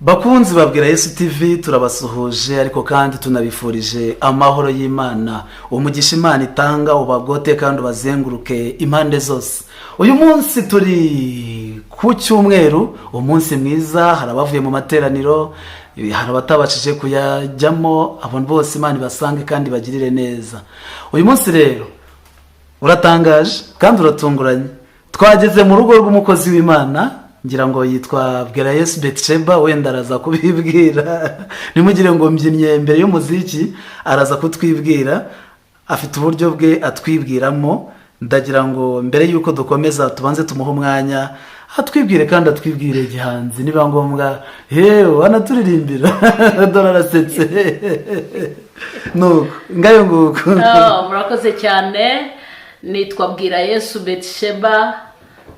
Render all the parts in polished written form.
Bakunzi babwira Yesu TV turabasuhuje ariko kandi tunabifurije amahoro y'Imana. Umugisha Imana itanga ubagote kandi ubazenguruke impande zose. Uyu munsi turi ku cyumweru, umunsi mwiza, harabavuye mu materaniro, harabatabashije kuyajyamo, abantu bose Imana basange kandi bagirire neza. Uyu munsi rero uratangaje kandi uratunguranye. Twageze mu rugo rw'umukozi w'Imana, ngira ngo yitwa Bwira Yesu Betsheba, wenda araza kubibwira. Nimugire ngo mbyinye mbere y'umuziki, araza kutwibwira, afite uburyo bwe atwibwiramo. Ndagira ngo mbere yuko dukomeza tubanze tumuhe umwanya atwibwire kandi atwibwire gihanzi, niba ngombwa hewe anaturirimbira. Dore arasetse. Nuko ngayo nguko. Murakoze cyane. Nitwa Bwira Yesu Betsheba,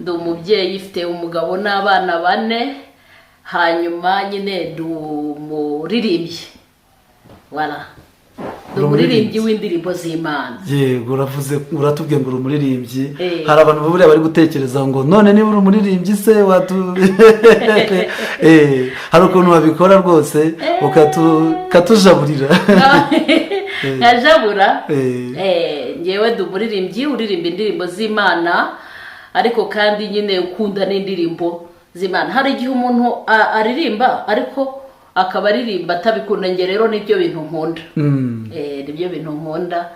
ndi umubyeyi ifite umugabo n'abana 4, hanyuma nyine ndi umuririmbyi. Voilà. Ndi umuririmbyi w'indirimbo z'Imana. Yego, uravuze uratubwiye ngo umuririmbyi. Hari abantu baburi bari gutekereza ngo none niba uri umuririmbyi se watu hari ukuntu babikora rwose ukatujaburira. Nkajabura. Ngewe ndi umuririmbyi uririmba indirimbo z'Imana, ariko kandi nyine ukunda n'indirimbo z'Imana. Hari igihe umuntu aririmba ariko akaba aririmba atabikunda, nge rero nibyo bintu nkunda. Nibyo bintu nkunda.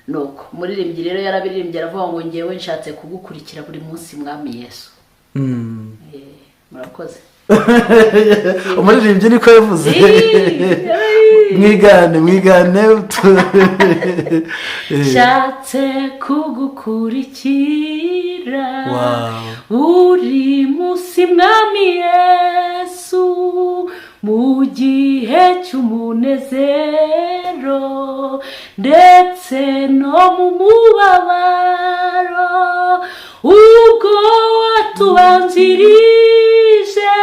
Nuko umuririmbyi rero yarabiririmbye aravuga ngo ngewe nshatse kugukurikira buri munsi Mwami Yesu. Murakoze. Umuririmbyi niko yavuze. Mwigane nshatse kugukurikira uri munsi Mwami Yesu, mu gihe cy'umunezero ndetse no mu mubabaro, ubwo watubanzirije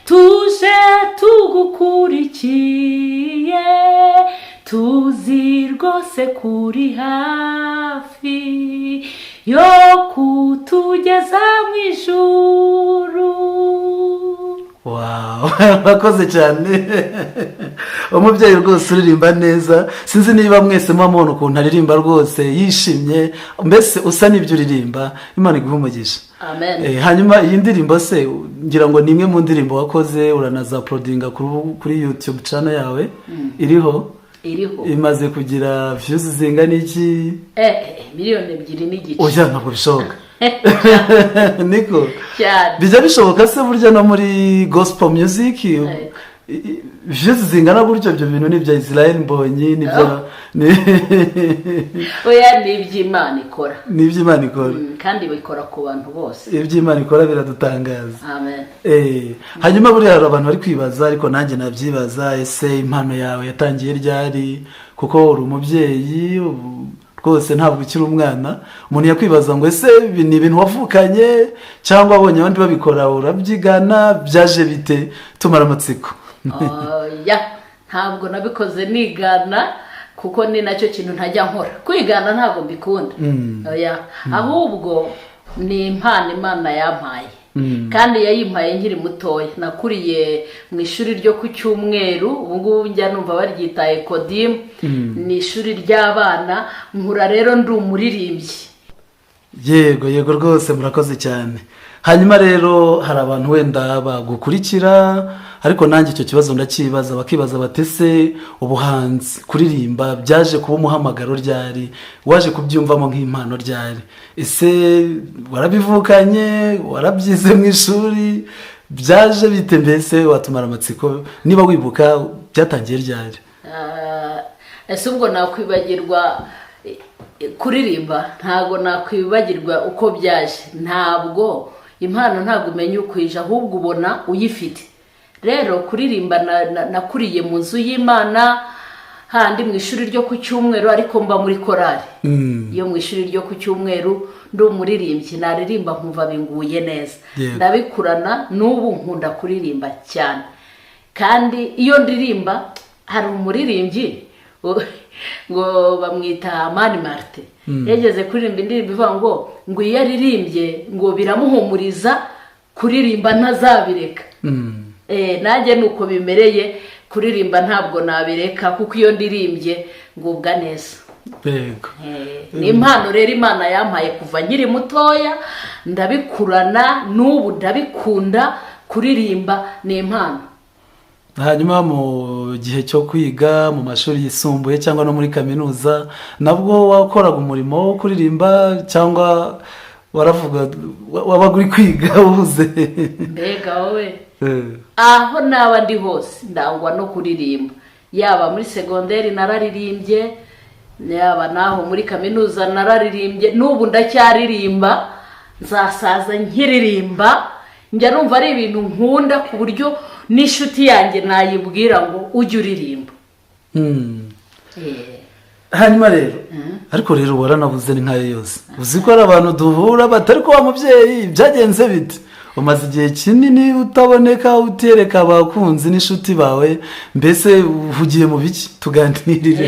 tuje tugukurikiye, tuzi rwose kuri hafi yo kutugeza mu ijuru. Wow, bakoze cyane. Umubyeyi rwose uririmba neza. Sinzi niba mwese mubona ukuntu aririmba rwose yishimye, mbese usa n'ibyo uririmba. Imana iguhe umugisha. Amen. Hanyuma iyi ndirimbo se ngira ngo ni imwe mu ndirimbo wakoze, uranaza uploadinga kuri YouTube channel yawe. Iriho imaze kugira views zingana iki? Miliyoni 2 n'igice. Oya, ntabwo bishoboka. Niko cyane bijya bishoboka se burya no muri gospel music views zingana gutyo? Ibyo bintu ni bya Israel Mbonyi, ni bya oya, ni iby'Imana ikora. Ni iby'Imana ikora kandi bikora ku bantu bose. Iby'Imana ikora biradutangaza. Amen. Hanyuma buri hari abantu bari kwibaza, ariko nanjye nabyibaza, ese impano yawe yatangiye ryari? Kuko uri umubyeyi rwose, ntabwo ukiri umwana. Umuntu yakwibaza ngo ese ni ibintu wavukanye cyangwa abonye abandi babikora urabyigana, byaje bite? Tumara amatsiko. Ntabwo nabikoze nigana, kuko ni nacyo kintu ntajya nkora. Kwigana ntabwo mbikunda. Ahubwo ni impano Imana yampaye, kandi yayimpaye nkiri mutoya. Nakuriye mu ishuri ryo ku Cyumweru, ubu ngubu njya numva baryitaye Kodim. Ni ishuri ry'abana. Nkura rero ndi umuririmbyi. Yego rwose, murakoze cyane. Hanyuma rero hari abantu wenda bagukurikira, ariko nanjye icyo kibazo ndakibaza, bakibaza batese ubuhanzi, kuririmba byaje kuba umuhamagaro ryari? Waje kubyumvamo nk'impano ryari? Ese warabivukanye, warabyize mu ishuri, byaje bite? Mbese watumara amatsiko, niba wibuka byatangiye ryari? Ese ubwo nakwibagirwa kuririmba? Ntabwo nakwibagirwa uko byaje. Ntabwo impano ntabwo umenya ukwije, ahubwo ubona uyifite. Rero kuririmba nakuriye mu nzu y'Imana, handi mu ishuri ryo ku Cyumweru, ariko mba muri korali. Iyo mu ishuri ryo ku Cyumweru ndi umuririmbyi, naririmba nkumva binguye neza. Ndabikurana n'ubu nkunda kuririmba cyane. Kandi iyo ndirimba hari umuririmbyi ngo bamwita Mani Martin, yageze kuririmba indirimbo ivuga ngo iyo aririmbye ngo biramuhumuriza kuririmba ntazabireka. Nanjye nuko bimereye, kuririmba ntabwo nabireka kuko iyo ndirimbye ngubwa neza. Ni impano rero Imana yampaye kuva nkiri mutoya, ndabikurana n'ubu ndabikunda. Kuririmba ni impano. Hanyuma mu gihe cyo kwiga mu mashuri yisumbuye cyangwa no muri kaminuza nabwo wakoraga umurimo wo kuririmba cyangwa waravuga wabaga uri kwiga ubuze? Mbega wowe, aho naba ndi hose ndangwa no kuririmba. Yaba muri segonderi nararirimbye, yaba naho muri kaminuza nararirimbye, n'ubu ndacyaririmba, nzasaza nkiririmba. Njya numva ari ibintu nkunda ku buryo n'inshuti yanjye nayibwira ngo ujye uririmba. Hanyuma rero ariko rero waranabuze ni nkayo yose, uzi ko ari abantu duhura batari ko wa mubyeyi byagenze bite? Umaze igihe kinini utaboneka, utereka abakunzi n'inshuti bawe, mbese uhugiye mu biki? Tuganirire.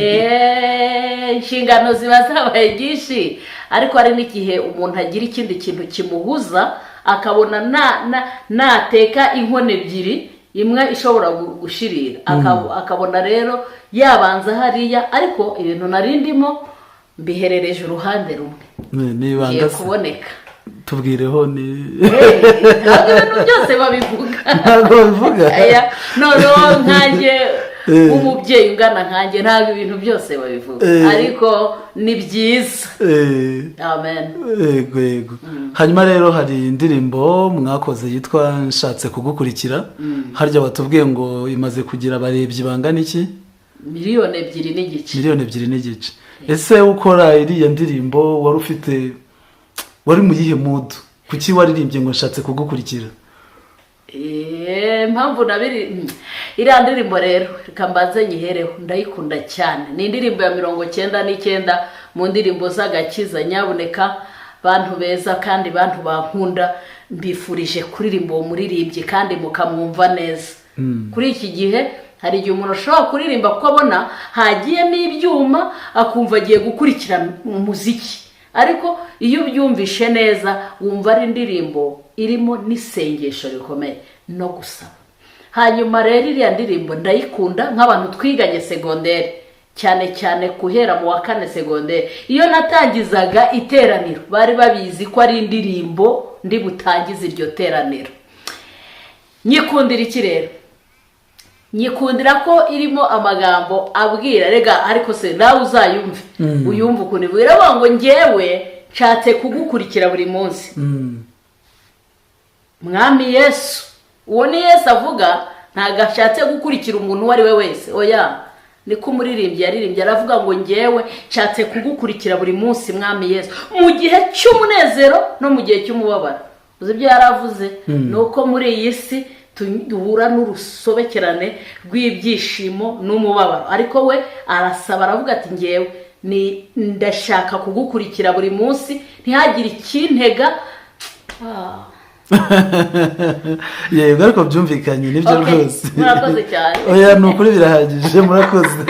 Inshingano ziba zabaye nyinshi, ariko hari n'igihe umuntu agira ikindi kintu kimuhuza, akabona nateka inkono ebyiri, imwe ishobora gushirira, akabona rero yabanza hariya, ariko ibintu narindimo mbiherereje uruhande rumwe. Ngiye kuboneka. Tubwireho ntabwo ibintu byose babivuga. Ntabwo babivuga? Noneho nkanjye umubyeyi ungana nkanjye ntabwo ibintu byose babivuga, ariko ni byiza. Amen. Yego. Hanyuma rero hari indirimbo mwakoze yitwa Nshatse Kugukurikira. Harya batubwiye ngo imaze kugira abarebyi bangana iki? 2.5 miliyoni. Ese ukora iriya ndirimbo wari mu yihe mood? Kuki waririmbye ngo Nshatse Kugukurikira? Mpamvu iriya ndirimbo rero reka mbanze nyihereho, ndayikunda cyane. Ni indirimbo ya 99 mu ndirimbo z'agakiza. Nyabuneka bantu beza kandi bantu bankunda, mbifurije kuririmba uwo muririmbyi kandi mukamwumva neza. Kuri iki gihe hari igihe umuntu ashobora kuririmba kuko abona hagiyemo ibyuma akumva agiye gukurikira umuziki, ariko iyo ubyumvishe neza wumva ari indirimbo irimo n'isengesho rikomeye no gusaba. Hanyuma rero iriya ndirimbo ndayikunda nk'abantu twiganye segonderi, cyane cyane guhera mu wa 4 segonderi. Iyo natangizaga iteraniro bari babizi ko ari indirimbo ndi butangize iryo teraniro. Nyikundira iki rero? Nyikundira ko irimo amagambo abwira, rega ariko se nawe uzayumve, uyumva ukuntu ivuga ngo njyewe nshatse kugukurikira buri munsi. Mwami Yesu, uwo ni Yesu avuga, ntago ashatse gukurikira umuntu uwo ari we wese. Oya, niko umuririmbyi yaririmbye, aravuga ngo njyewe nshatse kugukurikira buri munsi Mwami Yesu, mu gihe cy'umunezero no mu gihe cy'umubabaro. Uzi ibyo yaravuze? Nuko muri iyi si duhura n'urusobekerane rw'ibyishimo n'umubabaro, ariko we arasaba, aravuga ati njyewe ndashaka kugukurikira buri munsi, ntihagire ikintega. Yego, ariko byumvikanye nibyo rwose. Murakoze cyane. Oya, ni ukuri birahagije, murakoze.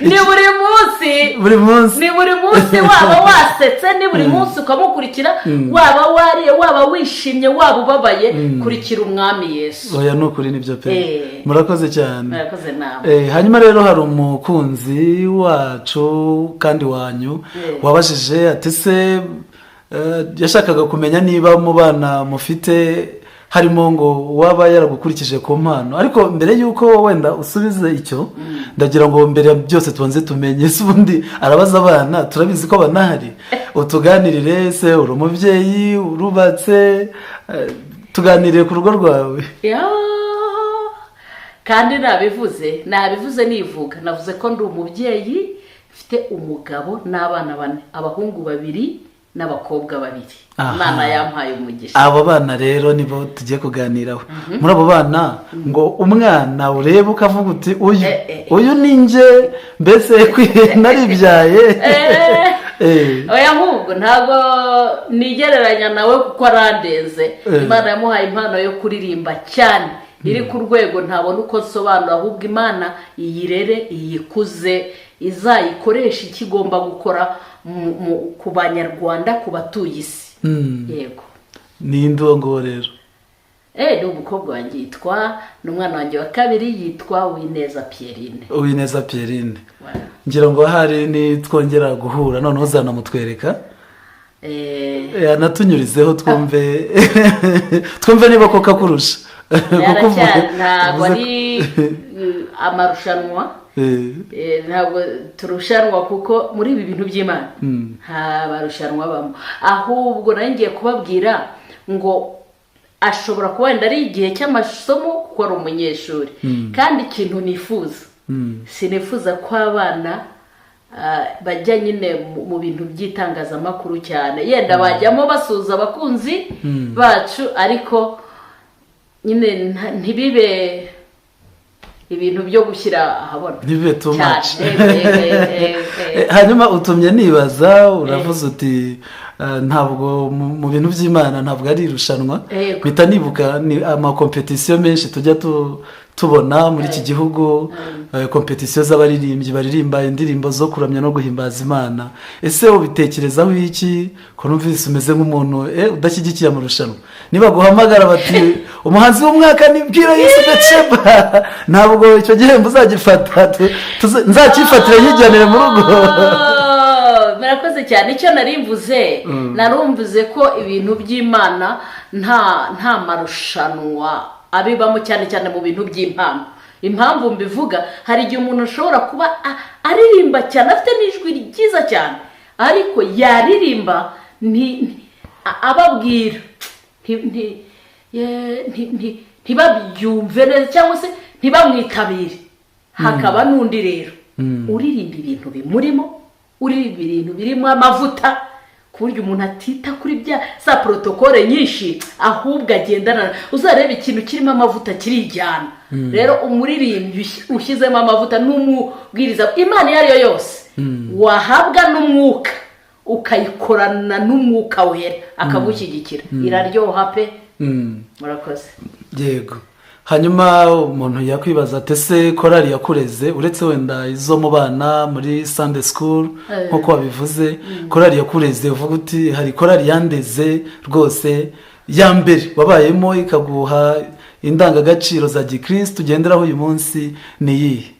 Ni buri munsi waba wasetse, ni buri munsi ukamukurikira, waba wariye, waba wishimye, waba ubabaye, kurikira umwami Yesu. Oya, ni ukuri nibyo pe. Murakoze cyane. Murakoze nawe. Hanyuma rero hari umukunzi wacu kandi wanyu wabajije ati se yashakaga kumenya niba mu bana mufite harimo ngo waba yaragukurikije ku mpano, ariko mbere yuko wenda usubize icyo ndagira ngo mbere byose tubanze tumenye se ubundi arabaza abana, turabizi ko banahari, utuganirire se uri umubyeyi urubatse, tuganiriye ku rugo rwawe. Kandi nabivuze nivuga, navuze ko ndi umubyeyi mfite umugabo n'abana 4, abahungu 2 n'abakobwa 2. Imana yampaye umugisha. Abo bana rero nibo tugiye kuganiraho. Muri abo bana ngo umwana urebe ukavuga uti uyu ni nje, mbese naribyaye. Oya, ahubwo ntabwo nigereranya nawe kuko arandenze. Imana yamuhaye impano yo kuririmba cyane, iri ku rwego ntabona uko nsobanura, ahubwo Imana iyirere, iyikuze, izayikoresha ikigomba gukora ku banyarwanda, ku batuye isi. Yego. Ni indongo rero. ni umukobwa wanjye yitwa, n'umwana wanjye wa kabiri yitwa Uwineza Pierrine. Uwineza Pierrine. Ngira ngo hari ni twongera guhura noneho uzanamutwereka. Anatunyurizeho twumve twumve niba koko kurusha. Ntabwo ari amarushanwa, ntabwo turushanwa kuko muri ibi bintu by'Imana nta barushanwa bamo, ahubwo ngiye kubabwira ngo ashobora kuba wenda ari igihe cy'amasomo kuko ari umunyeshuri, kandi ikintu nifuza sinifuza ko abana bajya nyine mu bintu by'itangazamakuru cyane, yenda bajyamo basuza abakunzi bacu, ariko nyine ntibibe ibintu byo gushyira ahabona, ntibibe too much. Hanyuma utumye nibaza, uravuze uti ntabwo mu bintu by'Imana ntabwo ari irushanwa, mpita nibuka ni amakompetisiyo menshi tujya tubona muri iki gihugu, kompetisiyo z'abaririmbyi baririmba indirimbo zo kuramya no guhimbaza Imana. Ese ubitekerezaho iki ko numvise umeze nk'umuntu udashyigikiye amarushanwa? Niba guhamagara bati umuhanzi w'umwaka ni Bwira Yesu Betsheba, ntabwo icyo gihembo uzagifata, nzakifatire nkijyanire mu rugo. Murakoze cyane. Icyo narumvuze ko ibintu by'Imana nta marushanwa abibamo, cyane cyane mu bintu by'impano. Impamvu mbivuga, hari igihe umuntu ashobora kuba aririmba cyane, afite n'ijwi ryiza cyane, ariko yaririmba ababwira ntibabyumve neza cyangwa se ntibamwitabire. Hakaba n'undi rero uririmba ibintu bimurimo, uririmba ibintu birimo amavuta, ku buryo umuntu atita kuri za protokole nyinshi, ahubwo agendana. Uzareba ikintu kirimo amavuta kirijyana. Rero umuririmbyi ushyizemo amavuta n'umubwiriza Imana iyo ari yo yose, wahabwa n'umwuka ukayikorana n'umwuka wera akagushyigikira, iraryoha pe. Murakoze. Yego. Hanyuma umuntu yakwibaza ati ese korali yakureze, uretse wenda izo mu bana muri Sunday school nkuko wabivuze, korali yakureze uvuga uti hari korali yandeze rwose ya mbere wabayemo ikaguha indangagaciro za gikristo ugenderaho uyu munsi ni iyihe?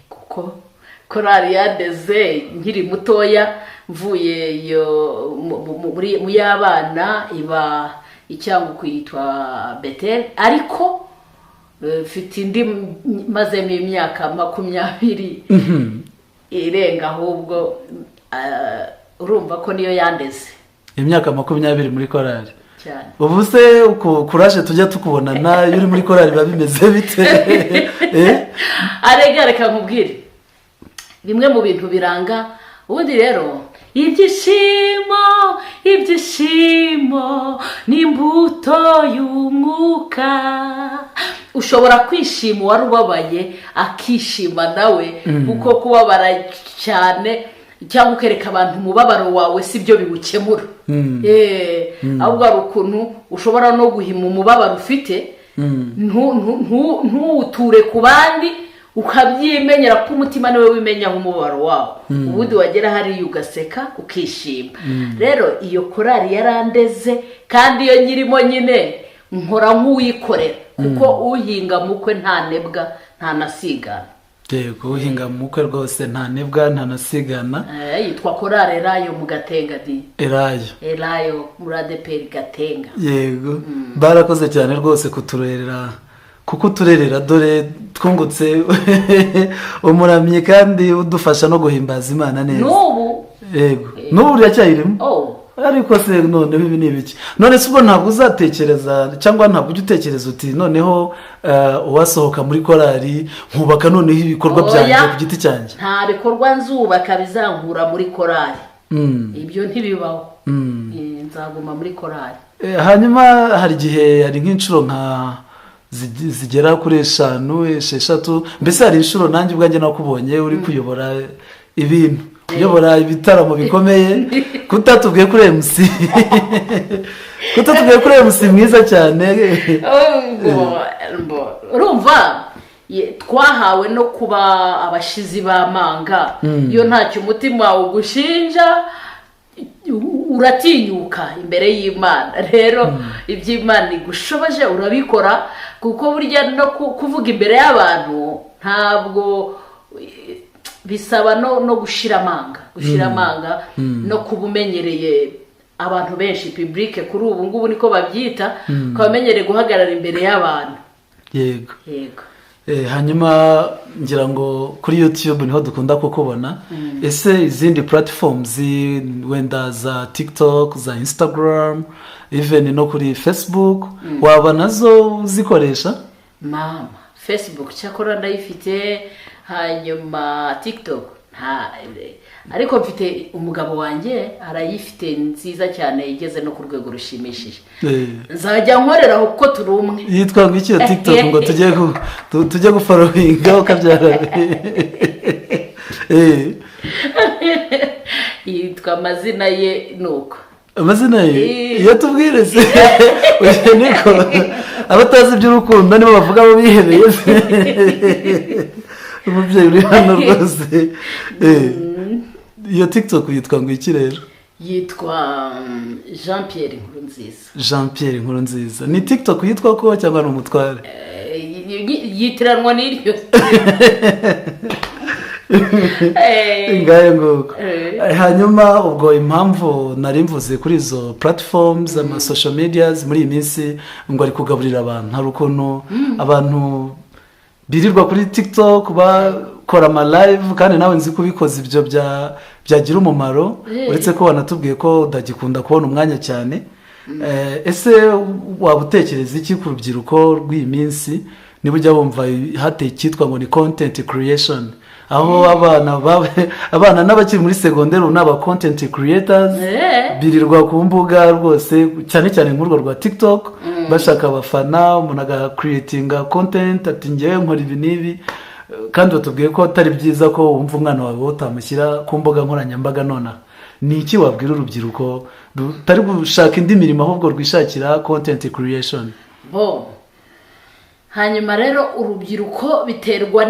Kuko korali yandeze nkiri mutoya, mvuye mu y'abana iba icyangu kwitwa Betel, ariko mfite indi mazemo imyaka 20 irenga, ahubwo urumva ko niyo yandeze imyaka 20 muri korali cyane. Ubu se kuraje tujya tukubonana uri muri korali babimeze bite? Reka nkubwire bimwe mu bintu biranga. Ubundi rero ibyishimo ni imbuto y'umwuka. Ushobora kwishima uwari ubabaye akishima nawe, kuko kubabara cyane cyangwa ukereka abantu umubabaro wawe si byo biwukemura. Ahubwo hari ukuntu ushobora no guhima umubabaro ufite, ntuwuture ku bandi, ukabyimenyera ko umutima niwe wimenya umubabaro wawe. Ubundi wagera hariya ugaseka ukishima. Rero iyo korali yarandeze, kandi iyo nyirimo nyine nkora nk'uwikorera, kuko uhinga mukwe nta nebwa nta nasigana. Yego, uhinga mukwe rwose nta nebwa nta nasigana. Yitwa korali Elayo mu Gatenga di. Elayo muri ADPR Gatenga. Yego. Barakoze cyane rwose kuturerera, kuko turerera dore twungutse umuramyi kandi udufasha no guhimbaza Imana neza. Yego. N'ubu uracyayirimo? Ariko se noneho ibi ni ibiki? None se ubwo ntabwo uzatekereza cyangwa ntabwo ujya utekereza uti noneho uwasohoka muri korali nkubaka noneho ibikorwa byanjye ku giti cyanjye? Nta bikorwa nzubaka bizankura muri korali. Ibyo ntibibaho. Nzaguma muri korali. Hanyuma hari igihe hari nk'inshuro nka zigera kuri 5, 6, mbese hari inshuro nanjye ubwanjye nakubonye uri kuyobora ibintu, kuyobora ibitaramo bikomeye, kutatubwiye kuri MC mwiza cyane. Urumva twahawe no kuba abashizi b'amanga, iyo ntacyo umutima ugushinja uratinyuka imbere y'Imana. Rero iby'Imana igushoboje urabikora, kuko burya no kuvuga imbere y'abantu ntabwo bisaba no gushira amanga no kubumenyereye. Abantu benshi public kuri ubu ngubu niko babyita, ko bamenyereye guhagarara imbere y'abantu. Yego. Hanyuma ngira ngo kuri YouTube niho dukunda kukubona. Ese izindi platforms wenda za TikTok, za Instagram, even no kuri Facebook waba nazo zikoresha? Mama, Facebook cyakora ndayifite, hanyuma TikTok ariko mfite umugabo wanjye arayifite nziza cyane, igeze no ku rwego rushimishije. Nzajya nkoreraho kuko turi umwe. Yitwa ngo iki yo TikTok ngo tujye gufollowinga ukabyara? Yitwa amazina ye nuko. Amazina ye iyo tubwire se niko abatazi by'urukundo nibo bavuga abo bihebeye. Umubyeyi uri hano rwose. Iyo TikTok yitwa ngo iki rero? Yitwa Jean Pierre Nkurunziza. Jean Pierre Nkurunziza. Ni TikTok yitwa ko cyangwa ni umutware? Yitiranwa n'iryo. Ngaye nguko. Hanyuma ubwo impamvu nari mvuze kuri izo platforms ama social medias muri iyi minsi ngo ari kugaburira abantu. Hari ukuntu abantu birirwa kuri TikTok bakora ama live, kandi nawe nzi kubikoza ibyo byagira umumaro, uretse ko wanatubwiye ko udagikunda kubona umwanya cyane. Ese waba utekereza iki ku rubyiruko rw'iyi minsi niba ujya wumva hateye cyitwa ngo ni content creation, aho abana n'abakiri muri segonderi n'aba content creators birirwa ku mbuga rwose, cyane cyane nk'urwo rwa TikTok, bashaka abafana, umuntu agacreatinga content ati ngewe nkora ibi n'ibi, kandi batubwiye ko atari byiza ko wumva umwana wawe utamushyira ku mbuga nkoranyambaga. Nona ni iki wabwira urubyiruko rutari gushaka indi mirimo ahubwo rwishakira content creation? Hanyuma rero urubyiruko biterwa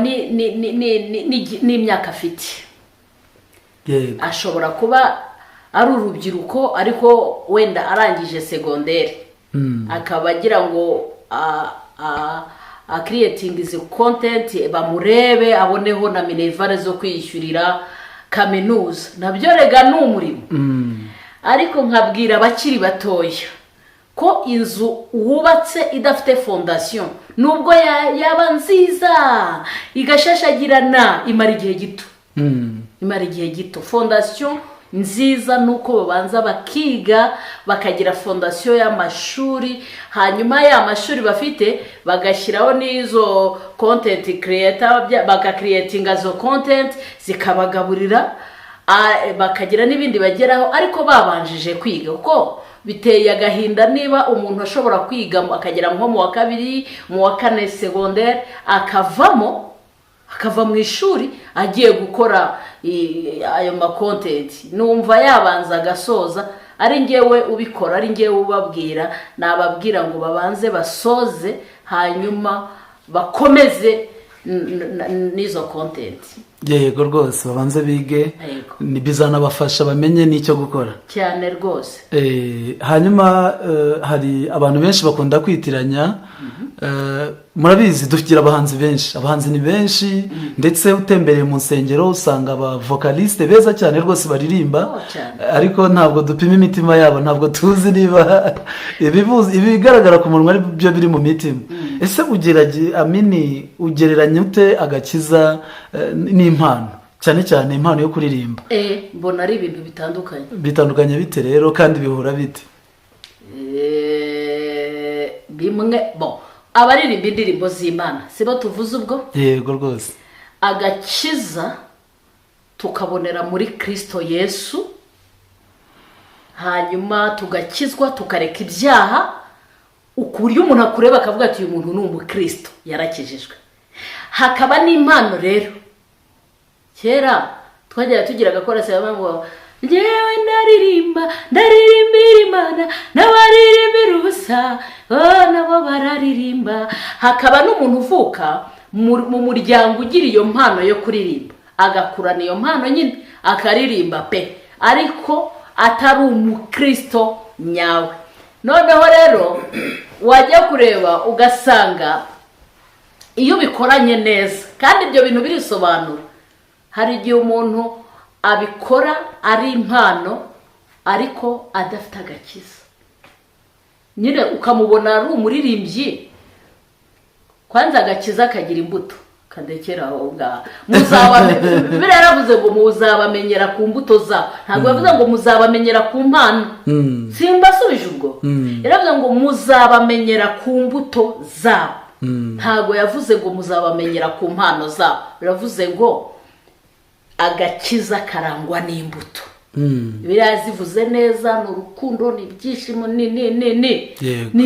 n'imyaka afite. Ashobora kuba ari urubyiruko ariko wenda arangije segonderi, akaba agira ngo creating izi content bamurebe, aboneho na minervare zo kwiyishyurira kaminuza. Nabyo rega ni umurimo. Ariko nkabwira abakiri batoya ko inzu wubatse idafite fondation nubwo yaba nziza igashashagirana imara igihe gito. Fondation nziza nuko babanza bakiga bakagira fondation y'amashuri, hanyuma ya mashuri bafite bagashyiraho n'izo content creator bagacreatinga zo content zikabagaburira, bakagira n'ibindi bageraho ariko babanjije kwiga. Kuko biteye agahinda niba umuntu ashobora kwiga akagera nko mu wa kabiri mu wa kane segonderi akava mu ishuri agiye gukora ayo makontenti, numva yabanza agasoza. Ari ngewe ubikora, ari ngewe ubabwira, nababwira ngo babanze basoze hanyuma bakomeze n'izo kontenti. Yego rwose babanze bige, bizanabafasha bamenye n'icyo gukora cyane rwose. Hanyuma hari abantu benshi bakunda kwitiranya, murabizi dufigira abahanzi ni benshi, ndetse utembereye mu nsengero usanga aba vocaliste beza cyane rwose baririmba, ariko ntabwo dupima imitima yabo, ntabwo tuzi niba ibigaragara ku munwa ari byo biri mu mitima. Ese ugereranya ute agakiza n'impano, cyane cyane impano yo kuririmba? Mbona ari ibintu bitandukanye bite rero, kandi bihura bite? Bimwe abaririmba indirimbo z'Imana sibo tuvuze ubwo. Yego rwose. Agakiza tukabonera muri Kristo Yesu, hanyuma tugakizwa tukareka ibyaha, ukuryo umuntu akureba akavuga ati uyu muntu ni umukristo yarakijijwe. Hakaba n'impano rero. Kera twajya tugira agakorase ngo ngewe ndaririmbira Imana n'abaririmbira ubusa, nabo bararirimba. Hakaba n'umuntu uvuka mu muryango ugira iyo mpano yo kuririmba, agakurana iyo mpano nyine akaririmba pe, ariko atari umukristo nyawe. Noneho rero wajya kureba ugasanga iyo bikoranye neza, kandi ibyo bintu birisobanura. Hari igihe umuntu abikora ari impano ariko adafite agakiza, nyine ukamubona ari umuririmbyi, kwanza agakiza kagira imbuto kadekera aho ngaho. Bibiliya yaravuze ngo muzabamenyera ku mbuto zabo, ntabwo yavuze ngo muzabamenyera ku mpano. Simbasubije ubwo, yaravuze ngo muzabamenyera ku mbuto zabo, ntabwo yavuze ngo muzabamenyera ku mpano zabo. Biravuze ngo agakiza karangwa n'imbuto. Bibiliya zivuze neza, ni urukundo, ni ibyishimo, ni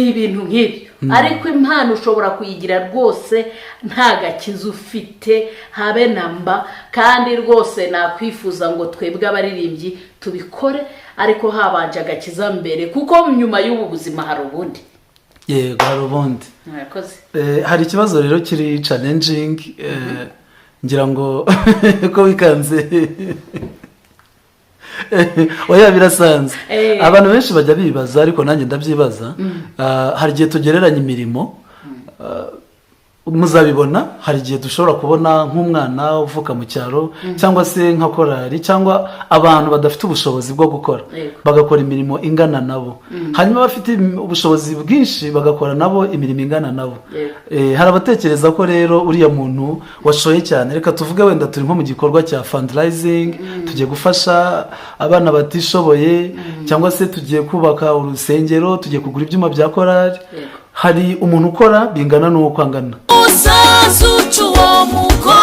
ibintu nk'ibyo. Ariko impano ushobora kuyigira rwose nta gakiza ufite habe namba. Kandi rwose nakwifuza ngo twebwe abaririmbyi tubikore, ariko habanje agakiza mbere, kuko nyuma y'ubu buzima hari ubundi. Yego, hari ubundi. Hari ikibazo rero kiri challenging, ngira ngo ko wikanze oya birasanzwe. Abantu benshi bajya bibaza, ariko nanjye ndabyibaza. Hari igihe tugereranya imirimo, muzabibona. Hari igihe dushobora kubona nk'umwana uvuka mu cyaro, cyangwa se nka korari, cyangwa abantu badafite ubushobozi bwo gukora, bagakora imirimo ingana nabo. Hanyuma bafite ubushobozi bwinshi bagakora nabo imirimo ingana nabo. Hari abatekereza ko rero uriya muntu washoye cyane, reka tuvuge wenda turi nko mu gikorwa cya fundraising, tugiye gufasha abana batishoboye, cyangwa se tugiye kubaka urusengero, tugiye kugura ibyuma bya korari. Hari umuntu ukora bingana n'uko angana. Uzazuca uwo mugore